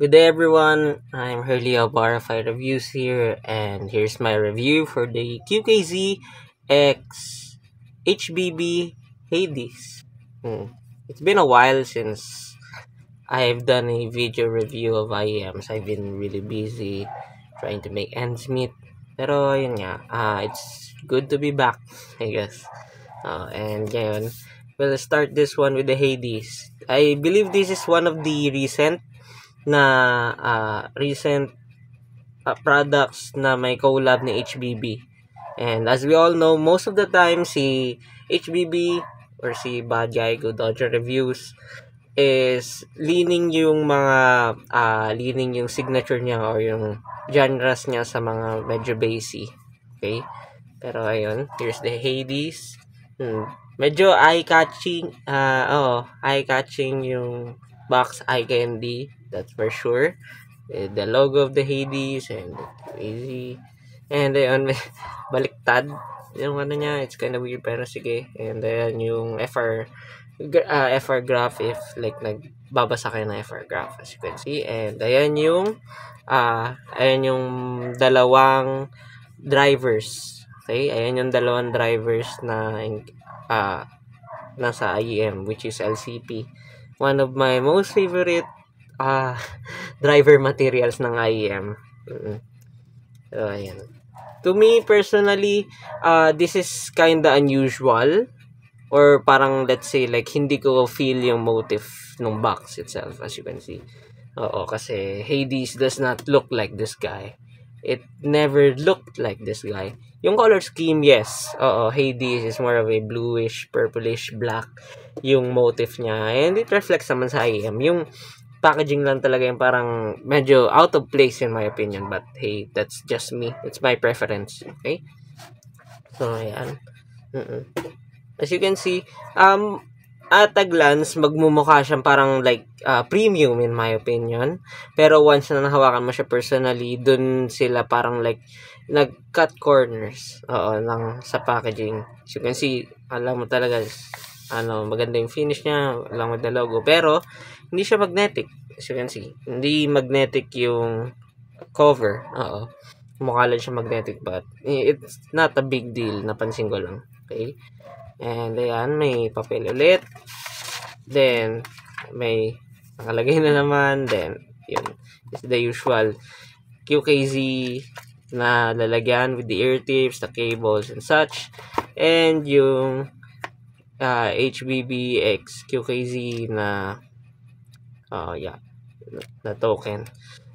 Good day everyone, I'm Hurley of Barify Reviews here, and here's my review for the QKZ X HBB Hades. It's been a while since I've done a video review of IEMs. I've been really busy trying to make ends meet. Pero yun nga, it's good to be back, I guess. And ngayon, we'll start this one with the Hades. I believe this is one of the recent products na may collab ni HBB. And as we all know, most of the time si HBB or si Bad Guy Go Dodger Reviews is leaning yung signature niya or yung genres niya sa mga medyo bassy. Okay? Pero ayun, here's the Hades. Medyo eye-catching yung box, eye candy, that's for sure. The logo of the Hades and easy. And ayun, baliktad yung ano niya, it's kind of weird pero sige. And then yung FR graph, if like nagbabasa kayo ng FR graph, as you can see. And ayan yung dalawang drivers. Okay, ayan yung dalawang drivers na nasa IEM, which is LCP. One of my most favorite driver materials ng IEM. So ayan. To me personally, this is kinda unusual, or parang let's say like hindi ko feel yung motif ng box itself, as you can see. Oo, kasi Hades does not look like this guy. It never looked like this guy. Yung color scheme, yes. Oo, Hades is more of a bluish, purplish, black yung motif niya. And it reflects naman sa IEM. Yung packaging lang talaga yung parang medyo out of place in my opinion. But hey, that's just me. It's my preference. Okay? So, ayan. As you can see, at a glance, magmumukha siyang parang like premium in my opinion. Pero once na nahawakan mo siya personally, dun sila parang like nag-cut corners sa packaging. As you can see, alam mo talaga maganda yung finish niya along with the logo. Pero hindi siya magnetic. As you can see, hindi magnetic yung cover. Mukha lang siya magnetic, but it's not a big deal. Napansin ko lang. Okay? And ayan, may papel ulit. Then, may nakalagay na naman. Then, yun. It's the usual QKZ na lalagyan with the ear tips, the cables, and such. And yung HBB X QKZ na na token.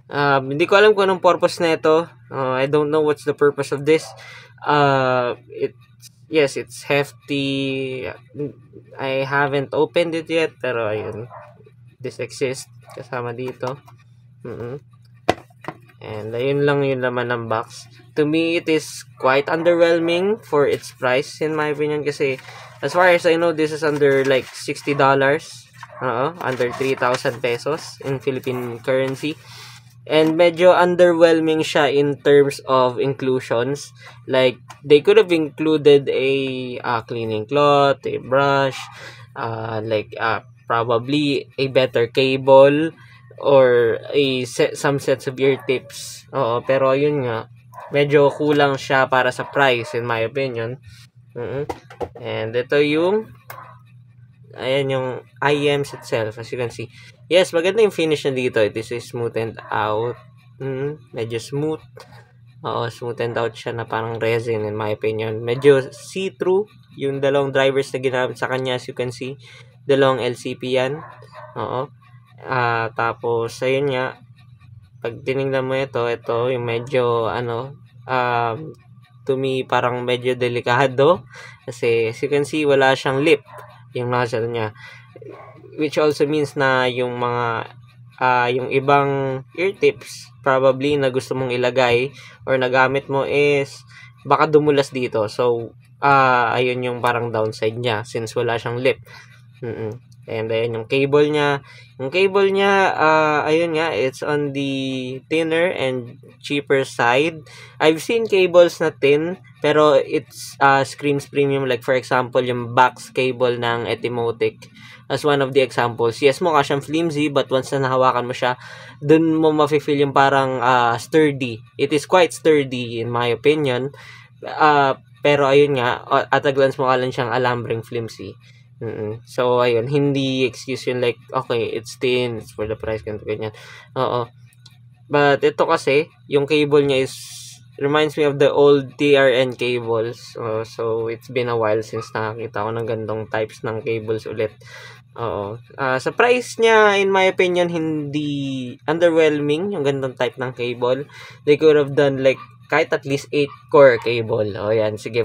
Hindi ko alam kung anong purpose na ito. I don't know what's the purpose of this. Yes, it's hefty. I haven't opened it yet, pero ayun, this exists kasama dito. And ayun lang yung laman ng box. To me, it is quite underwhelming for its price in my opinion, kasi as far as I know, this is under like $60. Under 3,000 pesos in Philippine currency. And medyo underwhelming siya in terms of inclusions. Like, they could have included a cleaning cloth, a brush, probably a better cable, or some sets of ear tips. Pero yun nga, medyo kulang siya para sa price in my opinion. And ito yung ayan yung IEMs itself, as you can see. Yes, maganda yung finish na dito. It is smoothened out. Medyo smooth. Smoothened out siya na parang resin in my opinion. Medyo see-through yung dalawang drivers na ginamit sa kanya, as you can see. Dalawang LCP yan. Tapos, ayun nga. Pag tinignan mo ito yung medyo, to me, parang medyo delikado. Kasi, as you can see, wala siyang lip yung nozzle niya, which also means na yung mga yung ibang ear tips probably na gusto mong ilagay or nagamit mo is baka dumulas dito. So ayun yung parang downside niya since wala siyang lip. And then yung cable niya, ayun nga, it's on the thinner and cheaper side. I've seen cables na thin, pero it's screams premium. Like for example, yung Bax cable ng Etimotic as one of the examples. Yes, mukha siyang flimsy, but once na nahawakan mo siya, dun mo mafe-feel yung parang sturdy. It is quite sturdy in my opinion. Pero ayun nga, at a glance mukha lang siyang alambreng flimsy. So, ayun, hindi excuse yun like, okay, it's thin, it's for the price, ganyan. Oo. But ito kasi, yung cable niya reminds me of the old TRN cables. So, it's been a while since nakakita ko ng gandong types ng cables ulit. Oo. Sa price niya, in my opinion, hindi underwhelming yung gandong type ng cable. They could have done like kahit at least 8-core cable. Yan. Sige,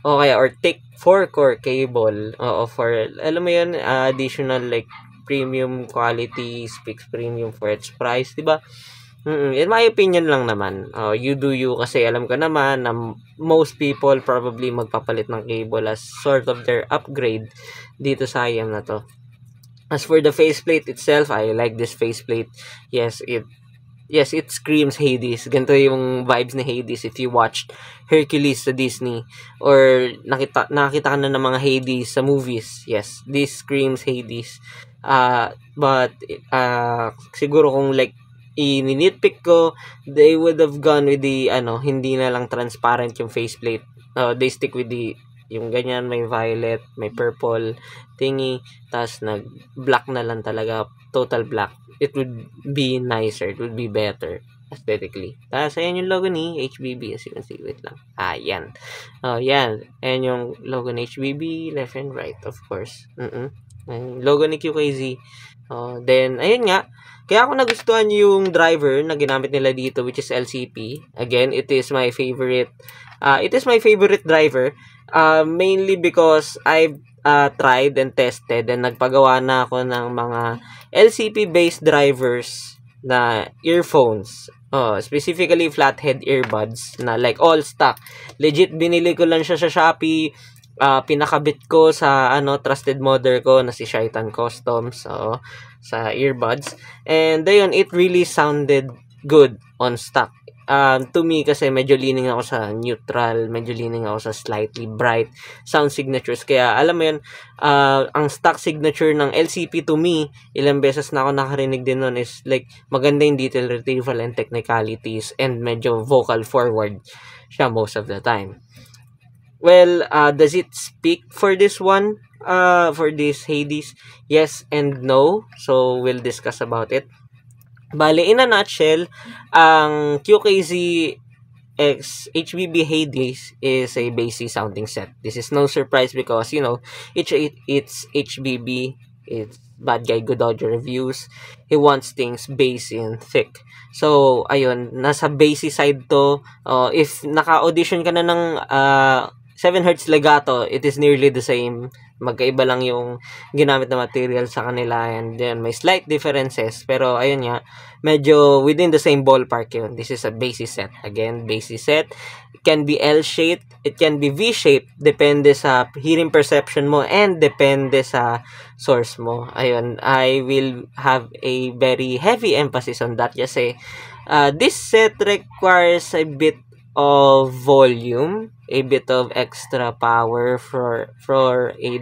or take 4-core cable. For, alam mo yun, additional like premium quality, speaks premium for its price, diba? In my opinion lang naman. You do you, kasi alam ko naman na most people probably magpapalit ng cable as sort of their upgrade dito sa IM na to. As for the faceplate itself, I like this faceplate. Yes, it screams Hades. Ganito yung vibes ni Hades if you watched Hercules sa Disney or nakita ka na ng mga Hades sa movies. Yes, this screams Hades. But siguro kung like i-nitpick ko, they would have gone with the hindi na lang transparent yung faceplate. They stick with yung ganyan, may violet, may purple thingy, tas nag-black na lang talaga, total black. It would be nicer, it would be better aesthetically. Tapos, ayan yung logo ni HBB, as you can see, wait lang. Yan. Yan. Ayan yung logo ni HBB, left and right, of course. Ayan, logo ni QKZ. Then, ayun nga, kaya ako nagustuhan yung driver na ginamit nila dito, which is LCP. Again, it is my favorite driver. Mainly because I've tried and tested and nagpagawa na ako ng mga LCP-based drivers na earphones. Specifically flathead earbuds na like all stock. Legit, binili ko lang siya sa Shopee. Pinakabit ko sa trusted modder ko na si Shaitan Customs sa earbuds. And ayun, it really sounded good on stock. To me kasi medyo leaning ako sa neutral, medyo leaning ako sa slightly bright sound signatures. Kaya alam mo yun, ang stock signature ng LCP to me, ilang beses na ako nakarinig din nun, is like maganda yung detail retrieval and technicalities and medyo vocal forward siya most of the time. Well, does it speak for this one? For this Hades? Yes and no. So, we'll discuss about it. Bale, in a nutshell, ang QKZ X HBB Hades is a bassy sounding set. This is no surprise because, it's HBB. It's Bad Guy Good Audio Reviews. He wants things bassy and thick. So, ayun, nasa bassy side to. If naka-audition ka na ng 7Hz legato, it is nearly the same. Magkaiba lang yung ginamit na material sa kanila, and then may slight differences, pero ayun nga, medyo within the same ballpark yun. This is a bassy set. Again, bassy set. It can be L-shaped, it can be V-shaped, depende sa hearing perception mo and depende sa source mo. Ayun, I will have a very heavy emphasis on that kasi this set requires a bit of volume, a bit of extra power from a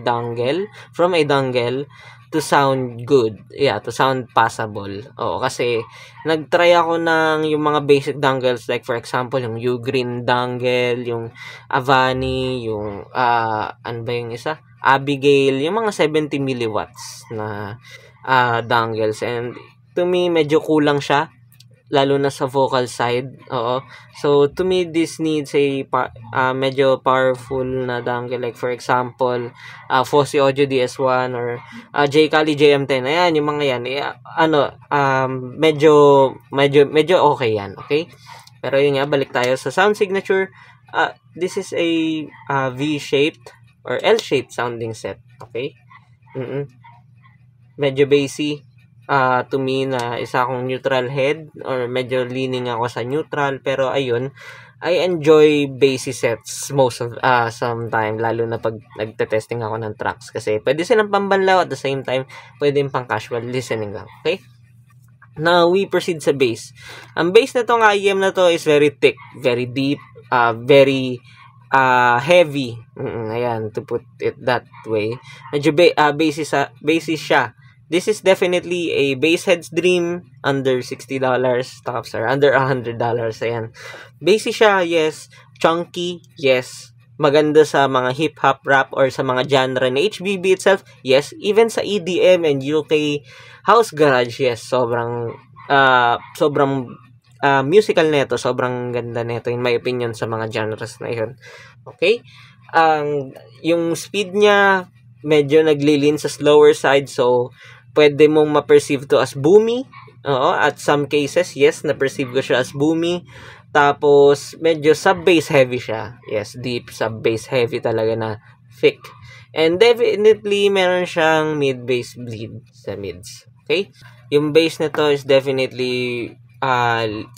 dongle to sound good. Yeah, to sound passable. Kasi nagtry ako ng yung mga basic dongles, like for example, yung Ugreen dongle, yung Avani, yung ano ba yung isa? Abigail, yung mga 70 milliwatts na dongles. And to me, medyo kulang siya, lalo na sa vocal side. So to me, this needs a medyo powerful na dongle, like for example Fosi Audio DS1 or J-Kali JM10. Ayan, yung mga yan, medyo okay yan, okay? Pero yun nga, balik tayo sa sound signature. This is a V-shaped or L-shaped sounding set, okay? Medyo bassy. To me, na isa akong neutral head or medyo leaning ako sa neutral, pero ayun, I enjoy bassy sets most of sometime, lalo na pag nagte-testing ako ng tracks kasi pwede silang pambanlaw at the same time pwede pang casual listening lang. Okay? Now we proceed sa bass. Ang bass na tong IEM na to is very thick, very deep, very heavy. Ayan, to put it that way. Medyo bassy siya. This is definitely a basshead's dream. Under $60 tops or under $100. Ayan. Bassy siya, yes. Chunky, yes. Maganda sa mga hip-hop rap or sa mga genre na HBB itself, yes. Even sa EDM and UK house garage, yes. Sobrang musical nito, sobrang ganda nito in my opinion sa mga genres na yun. Okay? Yung speed niya medyo naglilin sa slower side, so pwede mong ma-perceive to as boomy. Oo, at some cases, yes, na-perceive ko siya as boomy. Tapos, medyo sub-bass heavy siya. Yes, deep sub-bass heavy talaga na thick. And definitely, meron siyang mid-bass bleed sa mids. Okay? Yung bass nito is definitely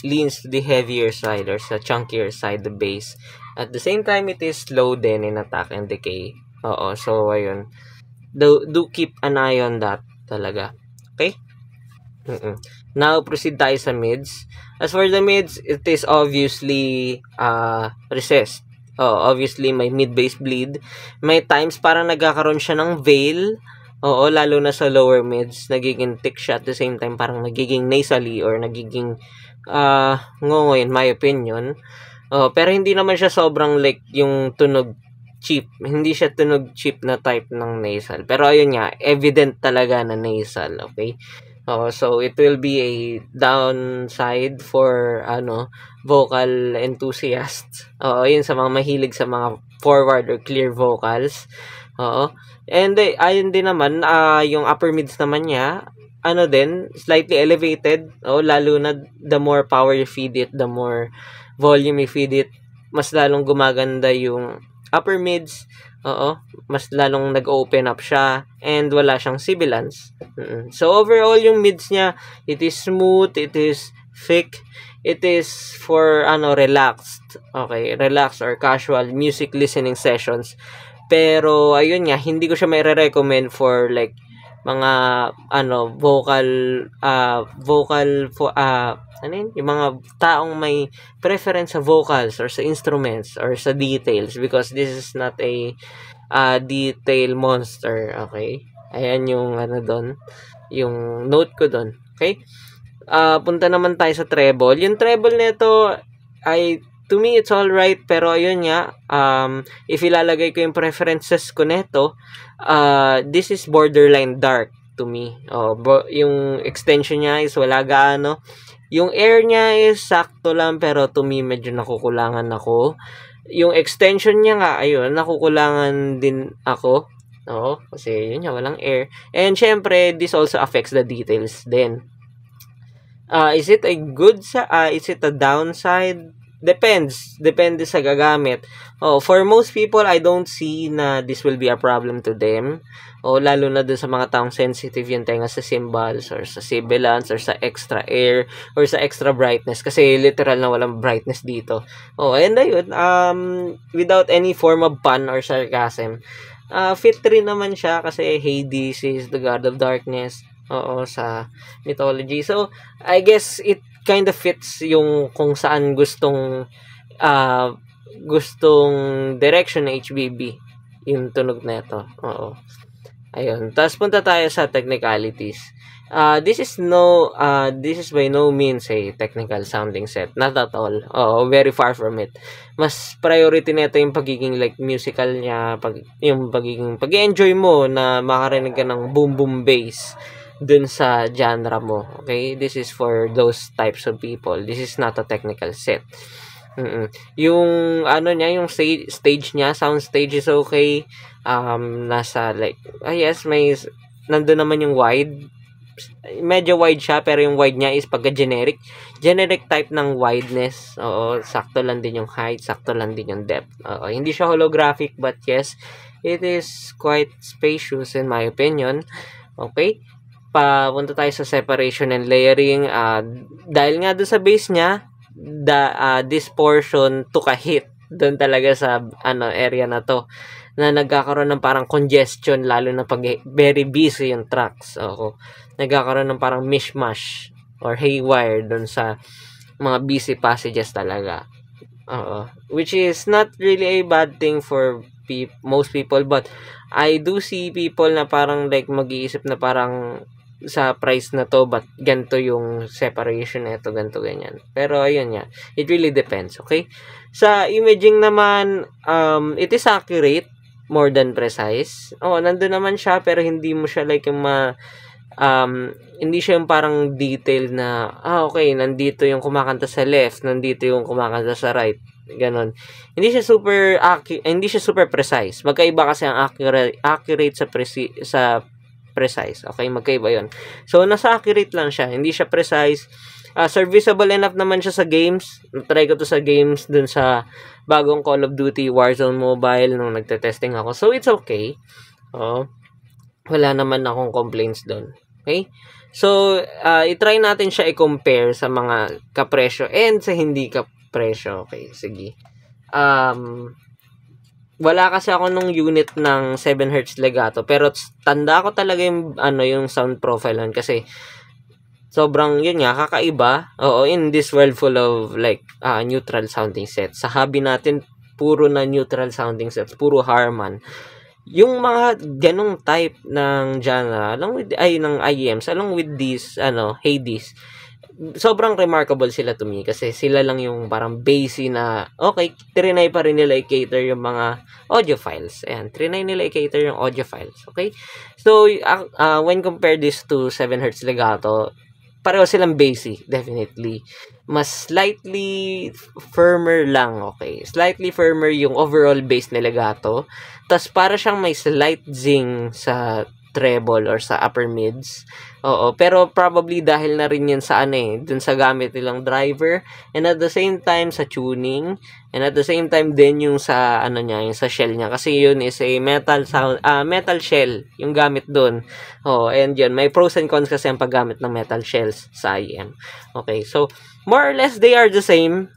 leans to the heavier side or sa chunkier side the bass. At the same time, it is slow din in attack and decay. Oo, so ayun. Do keep an eye on that talaga. Okay? Now, proceed tayo sa mids. As for the mids, it is obviously recessed. Obviously, may mid-bass bleed. May times parang nagkakaroon siya ng veil. Oo, lalo na sa lower mids, nagiging thick siya at the same time parang nagiging nasally or nagiging ngongo in my opinion. Pero hindi naman siya sobrang like yung tunog cheap. Hindi siya tunog cheap na type ng nasal. Pero ayun nga, evident talaga na nasal, okay? So it will be a downside for vocal enthusiasts. Yun sa mga mahilig sa mga forward or clear vocals. And ayun din naman, yung upper mids naman niya, slightly elevated. Lalo na the more power you feed it, the more volume you feed it, mas lalong gumaganda yung upper mids. Mas lalong nag-open up siya and wala siyang sibilance. So overall yung mids niya, it is smooth, it is thick, it is for relaxed. Okay, relaxed or casual music listening sessions. Pero ayun nga, hindi ko siya mai-recommend for like mga yung mga taong may preference sa vocals or sa instruments or sa details, because this is not a detail monster. Okay, ayan yung doon, yung note ko doon. Okay, punta naman tayo sa treble. Yung treble nito ay to me, it's all right, pero ayun nga, if ilalagay ko yung preferences ko neto, this is borderline dark to me. Yung extension niya is wala gaano. Yung air niya is sakto lang, pero to me, medyo nakukulangan ako. Yung extension niya nga, ayun, nakukulangan din ako. Kasi yun nga, walang air. And syempre, this also affects the details din. Is it a is it a downside? Depende sa gagamit. For most people, I don't see na this will be a problem to them. Lalo na doon sa mga taong sensitive yung tenga sa cymbals or sa sibilance or sa extra air or sa extra brightness, kasi literal na walang brightness dito. And ayun, without any form of pun or sarcasm, fit rin naman siya kasi Hades is the god of darkness. Sa mythology. So, I guess it kind of fits yung kung saan gustong direction ng HBB yung tunog nito. Ayun. Tapos punta tayo sa technicalities. This is by no means a technical sounding set. Not at all. Very far from it. Mas priority nito yung pagiging like musical niya, yung pagiging pag-enjoy mo na makarinig ka ng boom boom bass dun sa genre mo. Okay? This is for those types of people. This is not a technical set. Yung niya, yung stage niya, sound stage is okay. Nasa like, yes, may nandun naman yung wide. Medyo wide siya, pero yung wide niya is pagka-generic. Generic type ng wideness. Sakto lang din yung height, sakto lang din yung depth. Hindi siya holographic, but yes, it is quite spacious in my opinion. Okay? Punta tayo sa separation and layering. Dahil nga doon sa bass niya, this portion took a hit doon talaga sa area na to, na nagkakaroon ng parang congestion, lalo na pag very busy yung tracks. Nagkakaroon ng parang mishmash or haywire doon sa mga busy passages talaga. Which is not really a bad thing for most people, but I do see people na parang like mag-iisip na parang sa price na to, but ganito yung separation nito, ganito, ganyan. Pero ayun nga, it really depends, okay? Sa imaging naman, it is accurate more than precise. Nandun naman siya, pero hindi mo siya like yung hindi siya yung parang detail na, okay, nandito yung kumakanta sa left, nandito yung kumakanta sa right, ganon. Hindi siya super precise. Magkaiba kasi ang accurate sa precise. Okay, magkaiba yon. So, nasa accurate lang siya. Hindi siya precise. Serviceable enough naman siya sa games. Try ko to sa games dun sa bagong Call of Duty Warzone Mobile nung nagte-testing ako. So, it's okay. Wala naman akong complaints dun. Okay? So, i-try natin siya i-compare sa mga kapresyo and sa hindi kapresyo. Okay, sige. Wala kasi ako nung unit ng 7Hz legato, pero tanda ko talaga yung sound profile nun, kasi sobrang yun nga kakaiba. In this world full of like neutral sounding sets, sa hobby natin puro na neutral sounding sets, puro Harman. Yung mga ganong type ng genre ng IEMs along with these Hades, sobrang remarkable sila to me, kasi sila lang yung parang basic na okay, trinay pa rin nila i-cater yung mga audiophiles. Ayan, trinay nila i-cater yung audiophiles. Okay? So, when compared this to 7Hz legato, pareho silang basic, definitely. Mas slightly firmer lang, okay? Slightly firmer yung overall bass ni legato. Tas para siyang may slight zing sa treble or sa upper mids. Pero probably dahil na rin yan sa dun sa gamit nilang driver, and at the same time sa tuning, and at the same time din yung sa yung sa shell niya, kasi yun is a metal shell yung gamit dun. And yun, may pros and cons kasi ang paggamit ng metal shells sa IEM. Okay, so more or less they are the same.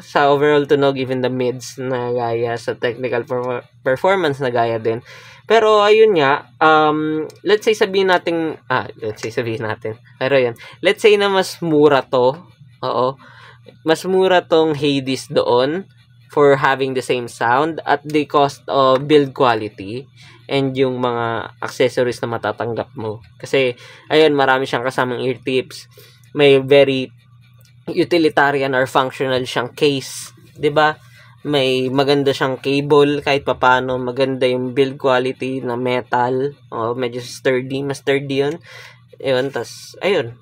Sa overall tunog, even the mids na gaya, sa technical performance na gaya din. Pero ayun nga, let's say sabihin natin, pero yun, let's say na mas mura to, mas mura tong Hades doon for having the same sound at the cost of build quality and yung mga accessories na matatanggap mo. Kasi, ayun, marami siyang kasamang ear tips, may very utilitarian or functional siyang case, 'di ba? May maganda siyang cable kahit papano, maganda yung build quality na metal, medyo sturdy, mas sturdy yun. Ayun,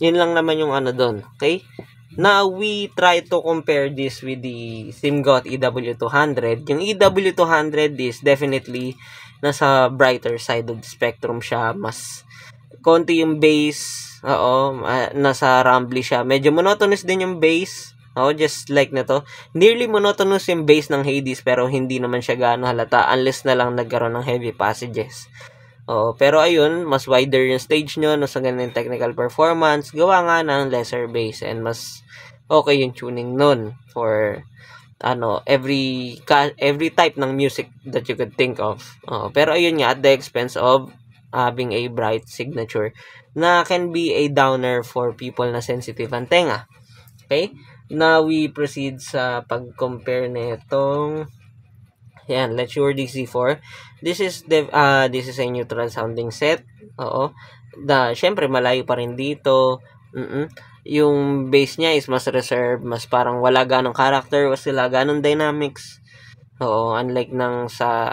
yun lang naman yung doon, okay? Now, we try to compare this with the SIMGOT EW200. Yung EW200 is definitely nasa brighter side of the spectrum siya, mas konti yung bass, nasa rumbly siya, medyo monotonous din yung bass. Just like na to. Nearly monotonous yung bass ng Hades, pero hindi naman siya gaano halata unless na lang nagkaroon ng heavy passages. Pero ayun, mas wider yung stage nyo, mas maganda yung technical performance, gawa nga ng lesser bass, and mas okay yung tuning nun for every type ng music that you could think of. Pero ayun nga, at the expense of having a bright signature na can be a downer for people na sensitive ang tenga. Okay? Now, we proceed sa pag-compare nitong Lecture DC4. This is a neutral sounding set. Syempre, malayo pa rin dito. Yung bass niya is mas reserved, mas parang wala ganong character, wala ganong dynamics. Unlike ng sa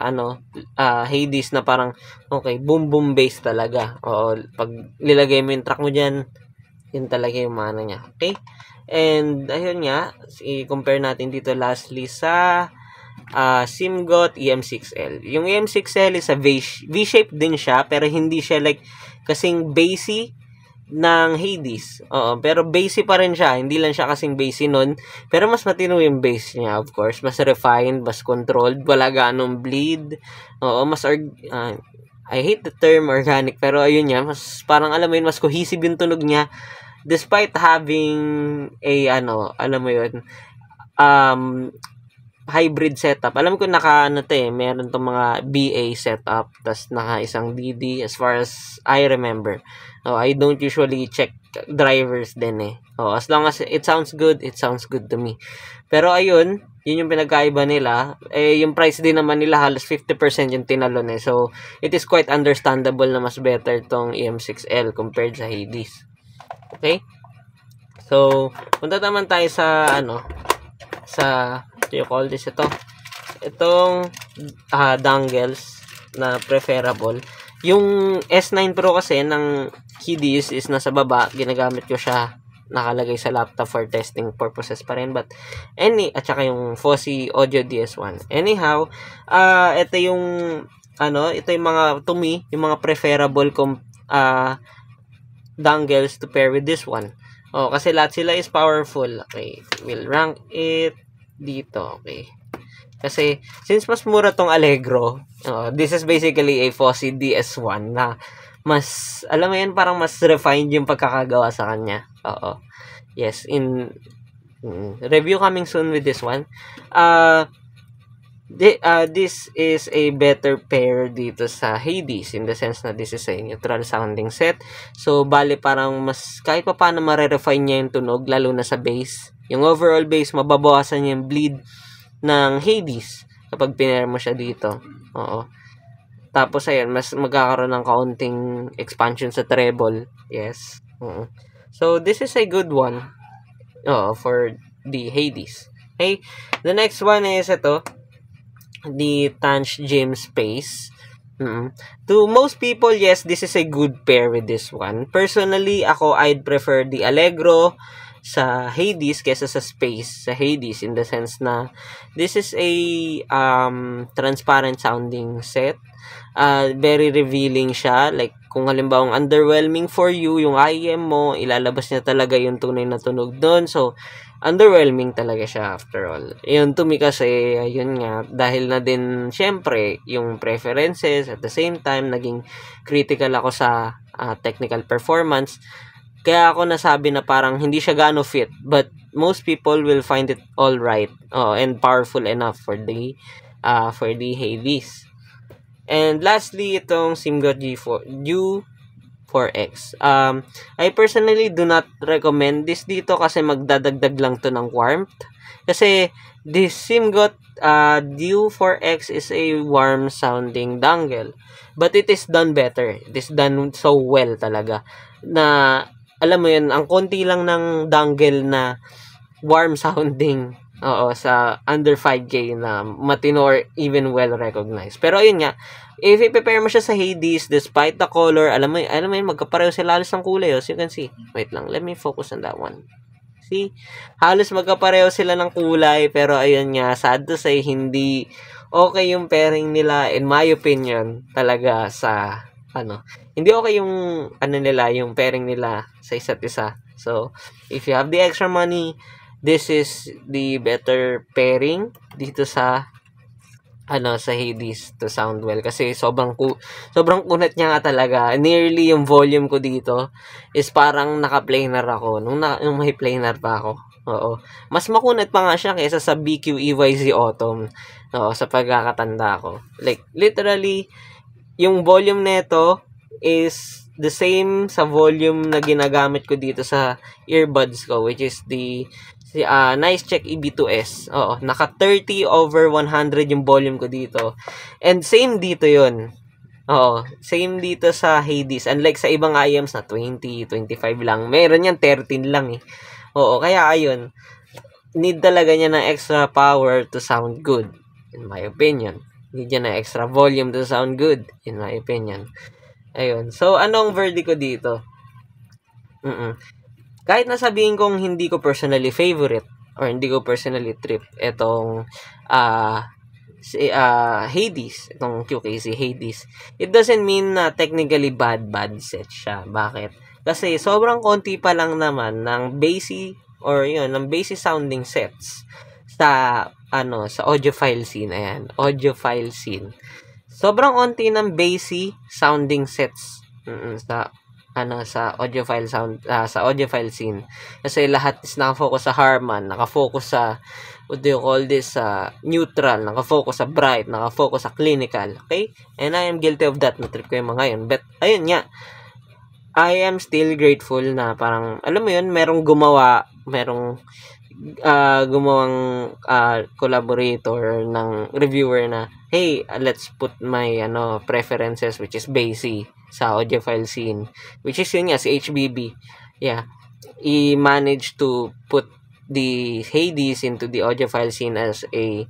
Hades na parang okay, boom boom bass talaga. Pag nilagay mo yung track mo diyan, yun talaga yung mana niya. Okay? And ayun nga, i-compare natin dito lastly sa SIMGOT EM6L. Yung EM6L is a V-shape din siya, pero hindi siya like kasing bassy ng Hades. Pero bassy pa rin siya, hindi lang siya kasing bassy nun, pero mas matino yung bass niya, of course, mas refined, mas controlled, wala ganong bleed. I hate the term organic, pero ayun nga, mas parang alam mo yun, mas cohesive yung tunog niya. despite having a alam mo yun, um, hybrid setup. Alam ko meron tong mga BA setup, tas naka isang DD as far as I remember. I don't usually check drivers din eh. As long as it sounds good to me. Pero ayun, yun yung pinagkaiba nila. Yung price din naman nila halos 50% yung tinalon eh. So, it is quite understandable na mas better tong EM6L compared sa Hades. Okay? So, punta naman tayo sa what do you call this, itong dongles na preferable. Yung S9 Pro kasi ng Hades is nasa baba, ginagamit ko siya nakalagay sa laptop for testing purposes pa rin, but at saka yung Fosi Audio DS1. Anyhow, ito yung mga, to me, yung mga preferable dongles to pair with this one. Kasi lahat sila is powerful. Okay, we'll rank it dito. Okay, kasi since mas mura tong Allegro, this is basically a Fosi DS1 na mas, alam mo yan, parang mas refined yung pagkakagawa sa kanya. Yes, review coming soon with this one. This is a better pair dito sa Hades in the sense na this is a neutral sounding set. So, bali parang mas kahit pa paano ma-refine niya yung tunog, lalo na sa bass. Yung overall bass, mababawasan niya yung bleed ng Hades kapag pinair mo siya dito. Tapos, ayan, mas magkakaroon ng kaunting expansion sa treble. Yes. So, this is a good one for the Hades. Okay? The next one is the Tanch Gym Space. To most people, yes, this is a good pair with this one. Personally, I'd prefer the Allegro sa Hades kesa sa Space sa Hades, in the sense na this is a transparent sounding set. Very revealing siya. Like, kung halimbawa underwhelming for you yung IEM mo, ilalabas niya talaga yung tunay na tunog doon. So, underwhelming talaga siya after all. Yun, to me kasi, yun nga, dahil na din, syempre, yung preferences, at the same time, naging critical ako sa technical performance. Kaya ako nasabi na parang hindi siya gaano fit, but most people will find it all right and powerful enough for the Hades. And lastly, itong SIMGOT U4X. I personally do not recommend this dito kasi magdadagdag lang to ng warmth. Kasi this SIMGOT U4X is a warm sounding dongle, but it is done better. It is done so well talaga na, alam mo yun, ang konti lang ng dongle na warm sounding sa under 5K na matino or even well recognized. Pero ayun nga, if i-prepare mo siya sa Hades, despite the color, alam mo yun, magkapareho sila halos ng kulay. As you can see, wait lang, let me focus on that one. See, halos magkapareho sila ng kulay, pero ayun nga, sad to say, hindi okay yung pairing nila, in my opinion, talaga sa hindi okay yung yung pairing nila sa isa't isa. So, if you have the extra money, this is the better pairing dito sa sa Hades to sound well, kasi sobrang kunat niya nga talaga. Nearly yung volume ko dito is parang naka-planar ako nung may planar pa ako. Mas makunat pa nga siya kaysa sa BQ EYZ Autumn. Sa pagkakatanda ko. Like, literally, yung volume nito is the same sa volume na ginagamit ko dito sa earbuds ko, which is the Nice Check EB2S. Naka 30/100 yung volume ko dito. And same dito yun. Same dito sa Hades. Unlike sa ibang IEMs na 20, 25 lang. Meron yan 13 lang eh. Kaya ayun. Need talaga niya ng extra power to sound good, in my opinion. Need niya ng extra volume to sound good, in my opinion. Ayun. So, anong verdict ko dito? Kahit nasabihin kong hindi ko personally favorite or hindi ko personally trip itong Hades, itong QKZ Hades, it doesn't mean na technically bad set siya. Bakit? Kasi sobrang konti pa lang naman ng bassy sounding sets sa sa audiophile scene. Ayan, sobrang konti ng bassy sounding sets sa sa audiophile sound, sa audiophile scene. Kasi lahat is nakafocus sa Harman, nakafocus sa what do you call this, neutral, nakafocus sa bright, nakafocus sa clinical. Okay? And I am guilty of that. Natrip ko yung mga yun. But, ayun nga, I am still grateful na parang, alam mo yun, merong gumawang collaborator ng reviewer na, hey, let's put my preferences, which is basic sa audiophile scene, which is yun nga, si HBB. Yeah. He managed to put the Hades into the audiophile scene as an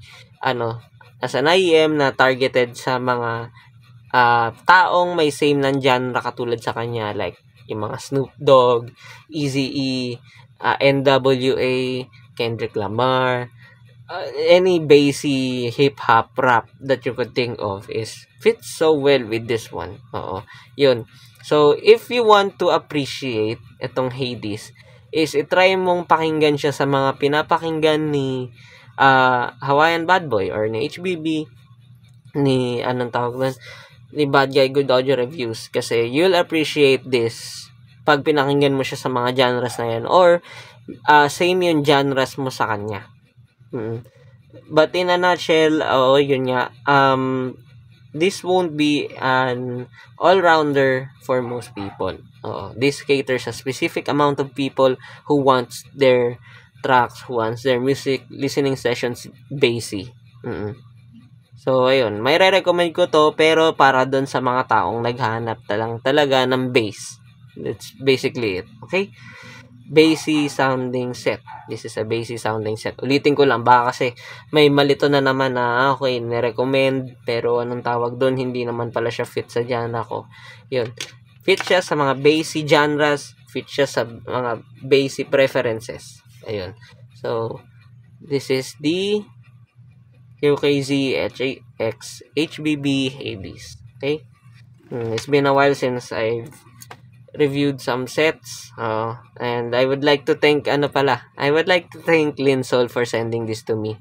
IEM na targeted sa mga taong may same ng genre katulad sa kanya, like yung mga Snoop Dogg, Eazy-E, NWA, Kendrick Lamar, any basic hip-hop rap that you could think of is fits so well with this one. Oo. Yun. So, if you want to appreciate itong Hades, is itry mong pakinggan siya sa mga pinapakinggan ni Hawaiian Bad Boy or ni HBB, ni ni Bad Guy Good Audio Reviews, kasi you'll appreciate this pag pinakinggan mo siya sa mga genres na yan, or same yung genres mo sa kanya. But in a nutshell, yun nga, this won't be an all-rounder for most people. This caters a specific amount of people who wants their tracks, who wants their music listening sessions basic. So, ayun, may re-recommend ko to, pero para doon sa mga taong naghanap talaga ng bass. That's basically it. Okay? Bassy sounding set. This is a bassy sounding set. Ulitin ko lang, baka kasi may malito na naman na, okay, nirecommend, pero anong tawag doon, hindi naman pala siya fit sa genre ko. Yun. Fit siya sa mga bassy genres, fit siya sa mga bassy preferences. Ayun. So, this is the QKZ HX HBB Hades. Okay? It's been a while since I've reviewed some sets, and I would like to thank Linsol for sending this to me.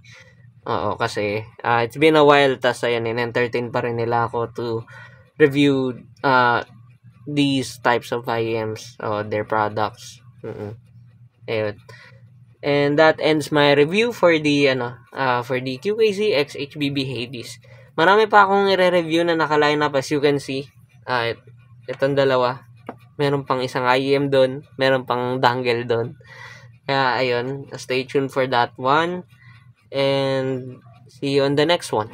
Kasi it's been a while, tas ayun, in-entertain pa rin nila ako to review these types of IEMs, their products. Ayun. And that ends my review for the QKZ X HBB Hades. Marami pa akong i-review na naka-line up, as you can see. Itong dalawa. Meron pang isang IEM doon, meron pang dangle doon. Kaya ayun, stay tuned for that one, and see you on the next one.